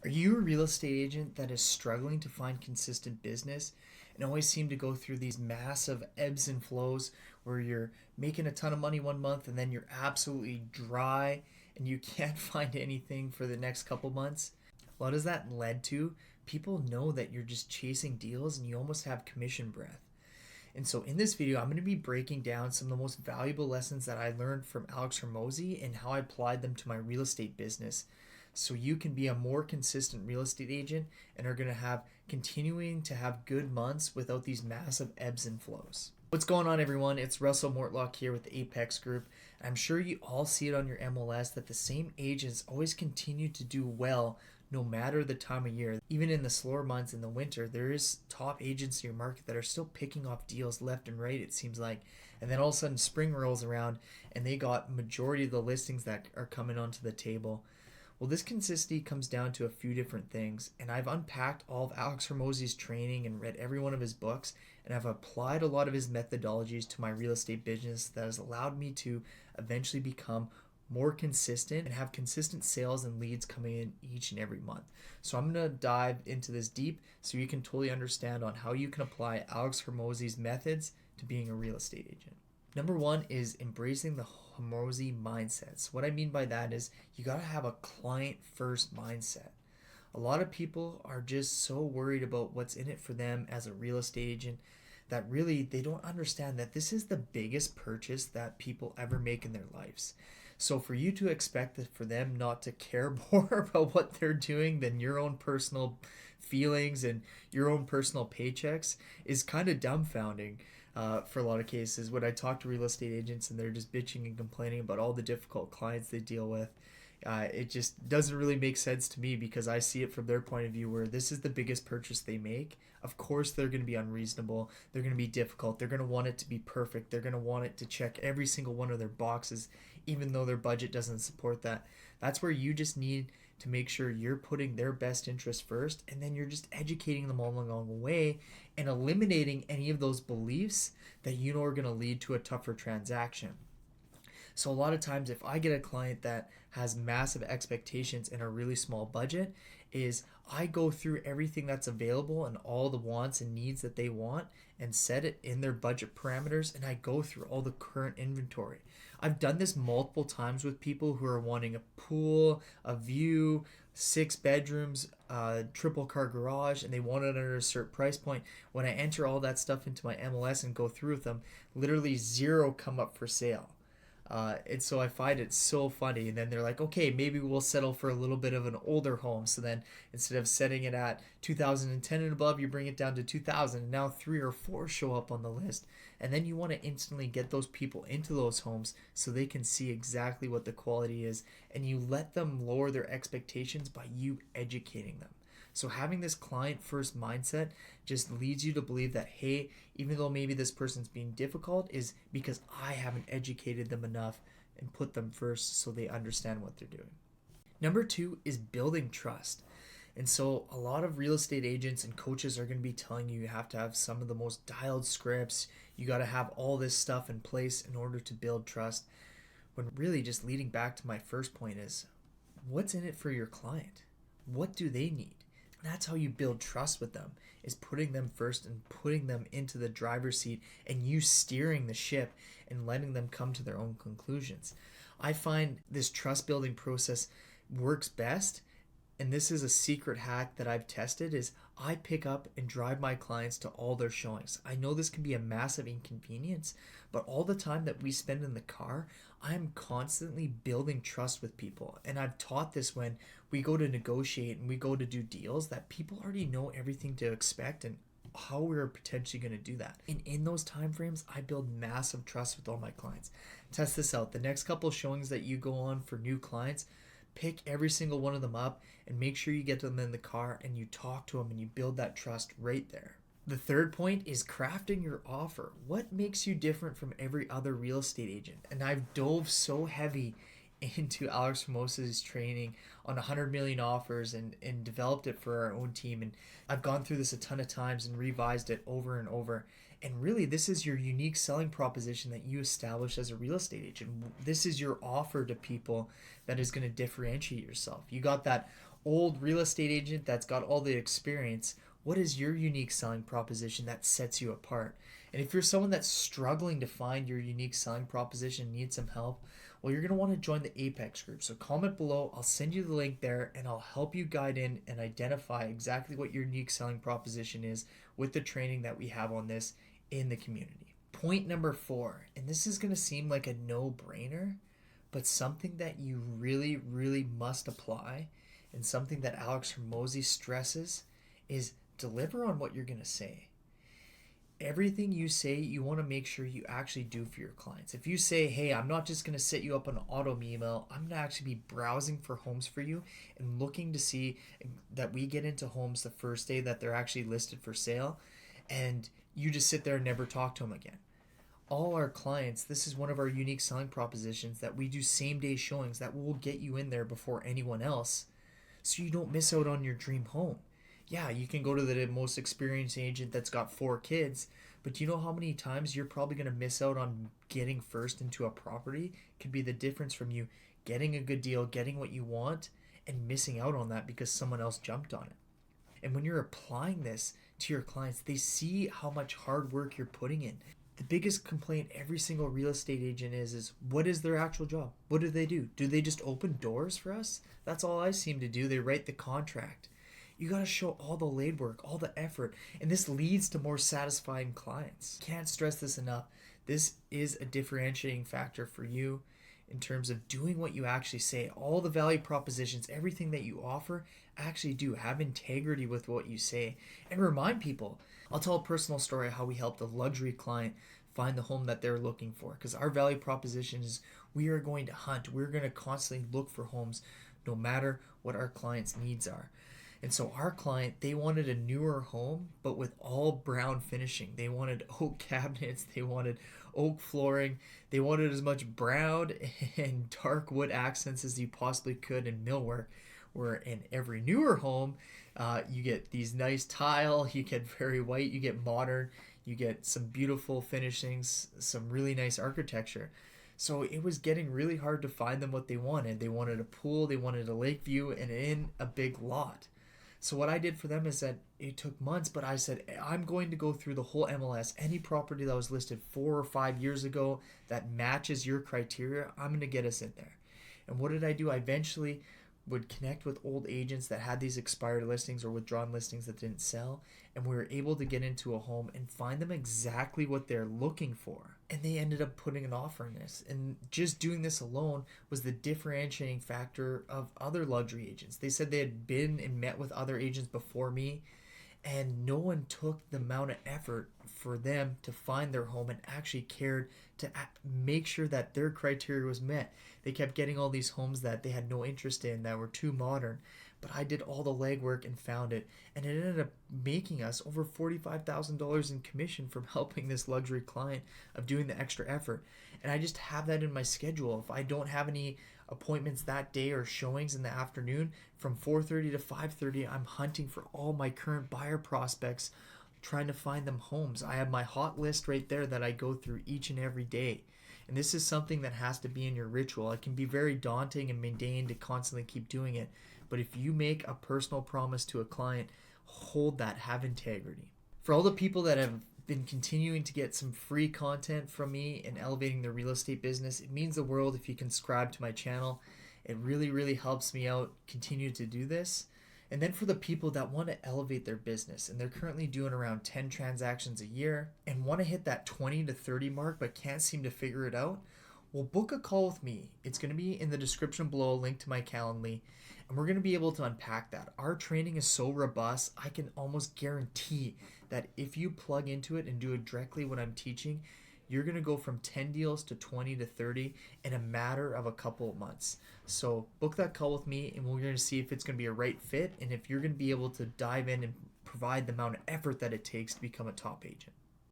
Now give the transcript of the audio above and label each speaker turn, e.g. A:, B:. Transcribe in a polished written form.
A: Are you a real estate agent that is struggling to find consistent business and always seem to go through these massive ebbs and flows where you're making a ton of money one month and then you're absolutely dry and you can't find anything for the next couple months? What has that led to? People know that you're just chasing deals and you almost have commission breath. And so in this video, I'm going to be breaking down some of the most valuable lessons that I learned from Alex Hormozi and how I applied them to my real estate business. So you can be a more consistent real estate agent and are going to have continuing to have good months without these massive ebbs and flows. What's going on, everyone? It's Russell Mortlock here with the Apex Group. I'm sure you all see it on your MLS that the same agents always continue to do well no matter the time of year. Even in the slower months in the winter, there is top agents in your market that are still picking off deals left and right, it seems like. And then all of a sudden spring rolls around and they got majority of the listings that are coming onto the table. Well, this consistency comes down to a few different things, and I've unpacked all of Alex Hormozi's training and read every one of his books, and I've applied a lot of his methodologies to my real estate business that has allowed me to eventually become more consistent and have consistent sales and leads coming in each and every month. So I'm going to dive into this deep so you can totally understand on how you can apply Alex Hormozi's methods to being a real estate agent. Number one is embracing the Hormozi mindset. So what I mean by that is you got to have a client first mindset. A lot of people are just so worried about what's in it for them as a real estate agent that really they don't understand that this is the biggest purchase that people ever make in their lives. So for you to expect that for them not to care more about what they're doing than your own personal feelings and your own personal paychecks is kind of dumbfounding. For a lot of cases, when I talk to real estate agents and they're just bitching and complaining about all the difficult clients they deal with, it just doesn't really make sense to me because I see it from their point of view where this is the biggest purchase they make. Of course, they're going to be unreasonable. They're going to be difficult. They're going to want it to be perfect. They're going to want it to check every single one of their boxes, even though their budget doesn't support that. That's where you just need to make sure you're putting their best interest first, and then you're just educating them all along the way and eliminating any of those beliefs that you know are going to lead to a tougher transaction. So a lot of times if I get a client that has massive expectations and a really small budget, is I go through everything that's available and all the wants and needs that they want and set it in their budget parameters, and I go through all the current inventory. I've done this multiple times with people who are wanting a pool, a view, 6 bedrooms, triple car garage, and they want it under a certain price point. When I enter all that stuff into my MLS and go through with them, literally 0 come up for sale. And so I find it so funny. And then they're like, okay, maybe we'll settle for a little bit of an older home. So then instead of setting it at 2010 and above, you bring it down to 2000. And now 3 or 4 show up on the list. And then you want to instantly get those people into those homes so they can see exactly what the quality is. And you let them lower their expectations by you educating them. So having this client first mindset just leads you to believe that, hey, even though maybe this person's being difficult, is because I haven't educated them enough and put them first so they understand what they're doing. Number 2 is building trust. And so a lot of real estate agents and coaches are going to be telling you have to have some of the most dialed scripts. You got to have all this stuff in place in order to build trust. When really just leading back to my first point is, what's in it for your client? What do they need? That's how you build trust with them, is putting them first and putting them into the driver's seat and you steering the ship and letting them come to their own conclusions. I find this trust building process works best, and this is a secret hack that I've tested, is I pick up and drive my clients to all their showings. I know this can be a massive inconvenience, but all the time that we spend in the car, I'm constantly building trust with people. And I've taught this when we go to negotiate and we go to do deals, that people already know everything to expect and how we're potentially going to do that. And in those time frames, I build massive trust with all my clients. Test this out. The next couple showings that you go on for new clients, pick every single one of them up and make sure you get them in the car and you talk to them and you build that trust right there. The third point is crafting your offer. What makes you different from every other real estate agent? And I've dove so heavy into Alex Hormozi's training on 100 million offers and developed it for our own team. And I've gone through this a ton of times and revised it over and over. And really, this is your unique selling proposition that you establish as a real estate agent. This is your offer to people that is going to differentiate yourself. You got that old real estate agent that's got all the experience, what is your unique selling proposition that sets you apart? And if you're someone that's struggling to find your unique selling proposition, need some help, well, you're going to want to join the Apex group. So comment below, I'll send you the link there, and I'll help you guide in and identify exactly what your unique selling proposition is with the training that we have on this in the community. Point number 4, and this is going to seem like a no-brainer, but something that you really, really must apply, and something that Alex Hormozi stresses, is deliver on what you're going to say. Everything you say, you want to make sure you actually do for your clients. If you say, hey, I'm not just going to set you up on an auto email, I'm going to actually be browsing for homes for you and looking to see that we get into homes the first day that they're actually listed for sale, and you just sit there and never talk to them again. All our clients, this is one of our unique selling propositions, that we do same day showings that will get you in there before anyone else, so you don't miss out on your dream home. Yeah, you can go to the most experienced agent that's got 4 kids, but do you know how many times you're probably going to miss out on getting first into a property? Could be the difference from you getting a good deal, getting what you want, and missing out on that because someone else jumped on it. And when you're applying this to your clients, they see how much hard work you're putting in. The biggest complaint every single real estate agent is what is their actual job? What do? Do they just open doors for us? That's all I seem to do. They write the contract. You got to show all the lead work, all the effort, and this leads to more satisfying clients. Can't stress this enough. This is a differentiating factor for you in terms of doing what you actually say. All the value propositions, everything that you offer, actually do have integrity with what you say, and remind people. I'll tell a personal story of how we helped a luxury client find the home that they're looking for, because our value proposition is we are going to hunt. We're going to constantly look for homes no matter what our client's needs are. And so our client, they wanted a newer home, but with all brown finishing. They wanted oak cabinets, they wanted oak flooring, they wanted as much brown and dark wood accents as you possibly could in millwork. Where in every newer home, you get these nice tile, you get very white, you get modern, you get some beautiful finishings, some really nice architecture. So it was getting really hard to find them what they wanted. They wanted a pool, they wanted a lake view, and in a big lot. So what I did for them is that it took months, but I said, I'm going to go through the whole MLS. Any property that was listed 4 or 5 years ago that matches your criteria, I'm going to get us in there. And what did I do? I eventually would connect with old agents that had these expired listings or withdrawn listings that didn't sell, and we were able to get into a home and find them exactly what they're looking for. And they ended up putting an offer in this. And just doing this alone was the differentiating factor of other luxury agents. They said they had been and met with other agents before me, and no one took the amount of effort for them to find their home and actually cared to make sure that their criteria was met. They kept getting all these homes that they had no interest in, that were too modern, but I did all the legwork and found it, and it ended up making us over $45,000 in commission from helping this luxury client of doing the extra effort. And I just have that in my schedule. If I don't have any appointments that day or showings in the afternoon, from 4:30 to 5:30, I'm hunting for all my current buyer prospects, trying to find them homes. I have my hot list right there that I go through each and every day. And this is something that has to be in your ritual. It can be very daunting and mundane to constantly keep doing it. But if you make a personal promise to a client, hold that, have integrity. For all the people that have been continuing to get some free content from me and elevating their real estate business, it means the world if you can subscribe to my channel. It really, really helps me out continue to do this. And then for the people that want to elevate their business and they're currently doing around 10 transactions a year and want to hit that 20 to 30 mark but can't seem to figure it out, well, book a call with me. It's going to be in the description below, a link to my Calendly, and we're going to be able to unpack that. Our training is so robust, I can almost guarantee that if you plug into it and do it directly what I'm teaching, you're going to go from 10 deals to 20 to 30 in a matter of a couple of months. So book that call with me, and we're going to see if it's going to be a right fit and if you're going to be able to dive in and provide the amount of effort that it takes to become a top agent.